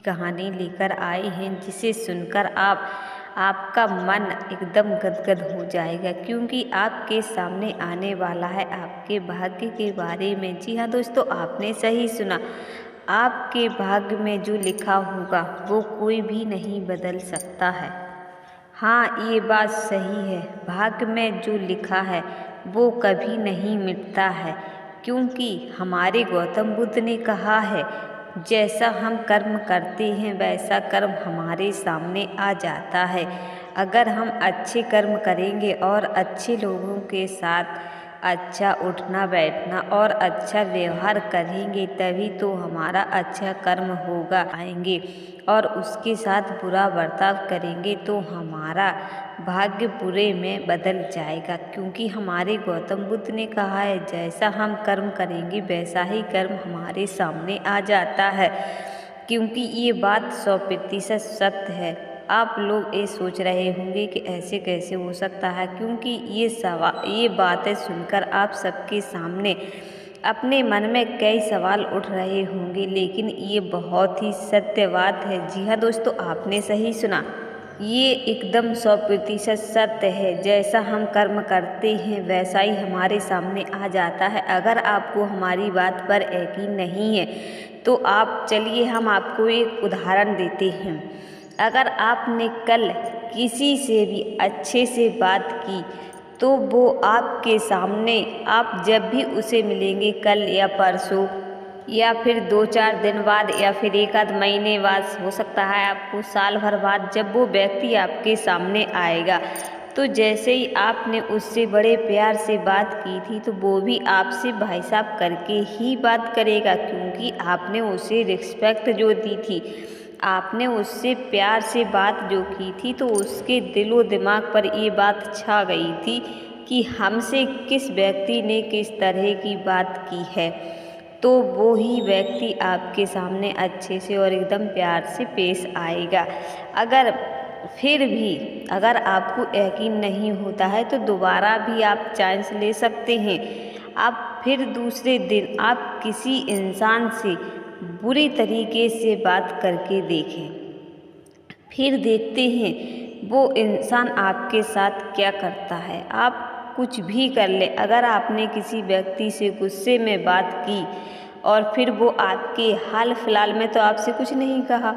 कहानी लेकर आए हैं जिसे सुनकर आपका मन एकदम गदगद हो जाएगा, क्योंकि आपके सामने आने वाला है आपके भाग्य के बारे में। जी हाँ दोस्तों, आपने सही सुना। आपके भाग्य में जो लिखा होगा वो कोई भी नहीं बदल सकता है। हाँ, ये बात सही है, भाग्य में जो लिखा है वो कभी नहीं मिटता है, क्योंकि हमारे गौतम बुद्ध ने कहा है, जैसा हम कर्म करते हैं वैसा कर्म हमारे सामने आ जाता है। अगर हम अच्छे कर्म करेंगे और अच्छे लोगों के साथ अच्छा उठना बैठना और अच्छा व्यवहार करेंगे तभी तो हमारा अच्छा कर्म होगा आएंगे, और उसके साथ बुरा बर्ताव करेंगे तो हमारा भाग्य बुरे में बदल जाएगा। क्योंकि हमारे गौतम बुद्ध ने कहा है, जैसा हम कर्म करेंगे वैसा ही कर्म हमारे सामने आ जाता है। क्योंकि ये बात 100% सत्य है। आप लोग ये सोच रहे होंगे कि ऐसे कैसे हो सकता है, क्योंकि ये बातें सुनकर आप सबके सामने अपने मन में कई सवाल उठ रहे होंगे, लेकिन ये बहुत ही सत्य बात है। जी हाँ दोस्तों, आपने सही सुना, ये एकदम 100% सत्य है। जैसा हम कर्म करते हैं वैसा ही हमारे सामने आ जाता है। अगर आपको हमारी बात पर यकीन नहीं है तो आप चलिए हम आपको एक उदाहरण देते हैं। अगर आपने कल किसी से भी अच्छे से बात की तो वो आपके सामने, आप जब भी उसे मिलेंगे कल या परसों या फिर 2-4 दिन बाद या फिर 1 आध महीने बाद, हो सकता है आपको साल भर बाद, जब वो व्यक्ति आपके सामने आएगा तो जैसे ही आपने उससे बड़े प्यार से बात की थी तो वो भी आपसे भाई साहब करके ही बात करेगा, क्योंकि आपने उसे रिस्पेक्ट जो दी थी, आपने उससे प्यार से बात जो की थी, तो उसके दिलो दिमाग पर ये बात छा गई थी कि हमसे किस व्यक्ति ने किस तरह की बात की है, तो वो ही व्यक्ति आपके सामने अच्छे से और एकदम प्यार से पेश आएगा। फिर भी अगर आपको यकीन नहीं होता है तो दोबारा भी आप चांस ले सकते हैं। आप फिर दूसरे दिन आप किसी इंसान से बुरी तरीके से बात करके देखें, फिर देखते हैं वो इंसान आपके साथ क्या करता है। आप कुछ भी कर ले, अगर आपने किसी व्यक्ति से गुस्से में बात की और फिर वो आपके हाल फिलहाल में तो आपसे कुछ नहीं कहा,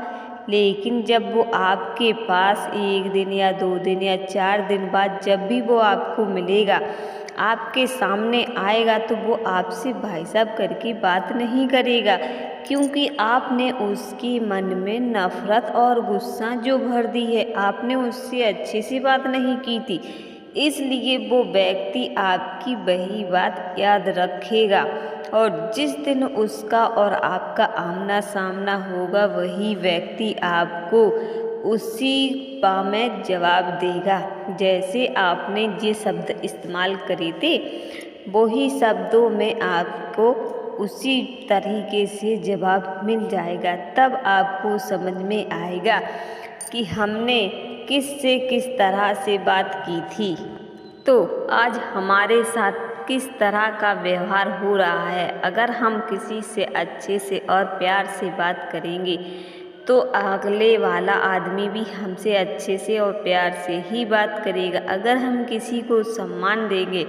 लेकिन जब वो आपके पास 1 दिन या 2 दिन या 4 दिन बाद जब भी वो आपको मिलेगा, आपके सामने आएगा, तो वो आपसे भाई साहब करके बात नहीं करेगा, क्योंकि आपने उसके मन में नफ़रत और गुस्सा जो भर दी है, आपने उससे अच्छे से बात नहीं की थी। इसलिए वो व्यक्ति आपकी वही बात याद रखेगा, और जिस दिन उसका और आपका आमना सामना होगा वही व्यक्ति आपको उसी पा में जवाब देगा। जैसे आपने ये शब्द इस्तेमाल करे थे, वही शब्दों में आपको उसी तरीके से जवाब मिल जाएगा। तब आपको समझ में आएगा कि हमने किससे किस तरह से बात की थी, तो आज हमारे साथ किस तरह का व्यवहार हो रहा है। अगर हम किसी से अच्छे से और प्यार से बात करेंगे तो अगले वाला आदमी भी हमसे अच्छे से और प्यार से ही बात करेगा। अगर हम किसी को सम्मान देंगे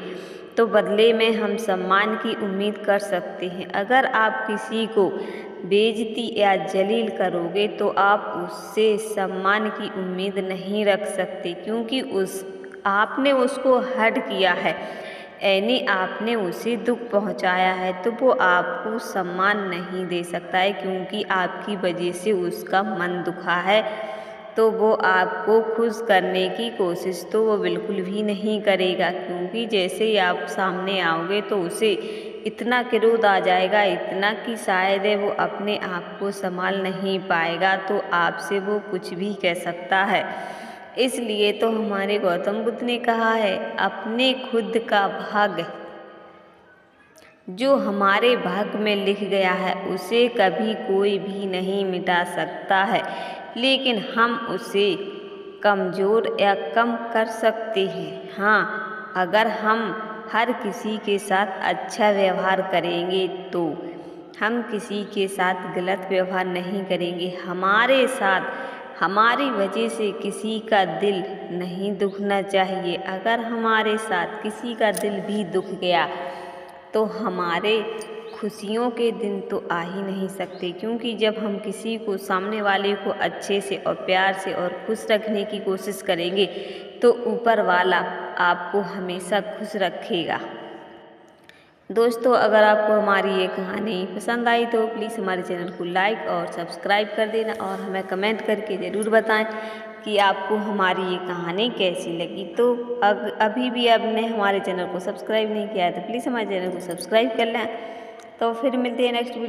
तो बदले में हम सम्मान की उम्मीद कर सकते हैं। अगर आप किसी को बेइज्जती या जलील करोगे तो आप उससे सम्मान की उम्मीद नहीं रख सकते, क्योंकि आपने उसको हर्ट किया है, यानी आपने उसे दुख पहुंचाया है, तो वो आपको सम्मान नहीं दे सकता है, क्योंकि आपकी वजह से उसका मन दुखा है। तो वो आपको खुश करने की कोशिश तो वो बिल्कुल भी नहीं करेगा, क्योंकि जैसे ही आप सामने आओगे तो उसे इतना क्रोध आ जाएगा, इतना कि शायद वो अपने आप को संभाल नहीं पाएगा, तो आपसे वो कुछ भी कह सकता है। इसलिए तो हमारे गौतम बुद्ध ने कहा है, अपने खुद का भाग्य जो हमारे भाग्य में लिख गया है उसे कभी कोई भी नहीं मिटा सकता है, लेकिन हम उसे कमज़ोर या कम कर सकते हैं। हाँ, अगर हम हर किसी के साथ अच्छा व्यवहार करेंगे तो हम किसी के साथ गलत व्यवहार नहीं करेंगे। हमारे साथ हमारी वजह से किसी का दिल नहीं दुखना चाहिए। अगर हमारे साथ किसी का दिल भी दुख गया तो हमारे खुशियों के दिन तो आ ही नहीं सकते, क्योंकि जब हम किसी को, सामने वाले को अच्छे से और प्यार से और खुश रखने की कोशिश करेंगे तो ऊपर वाला आपको हमेशा खुश रखेगा। दोस्तों, अगर आपको हमारी ये कहानी पसंद आई तो प्लीज़ हमारे चैनल को लाइक और सब्सक्राइब कर देना और हमें कमेंट करके ज़रूर बताएं कि आपको हमारी ये कहानी कैसी लगी। तो अभी भी आपने हमारे चैनल को सब्सक्राइब नहीं किया है तो प्लीज़ हमारे चैनल को सब्सक्राइब कर लें। तो फिर मिलते हैं नेक्स्ट वीडियो।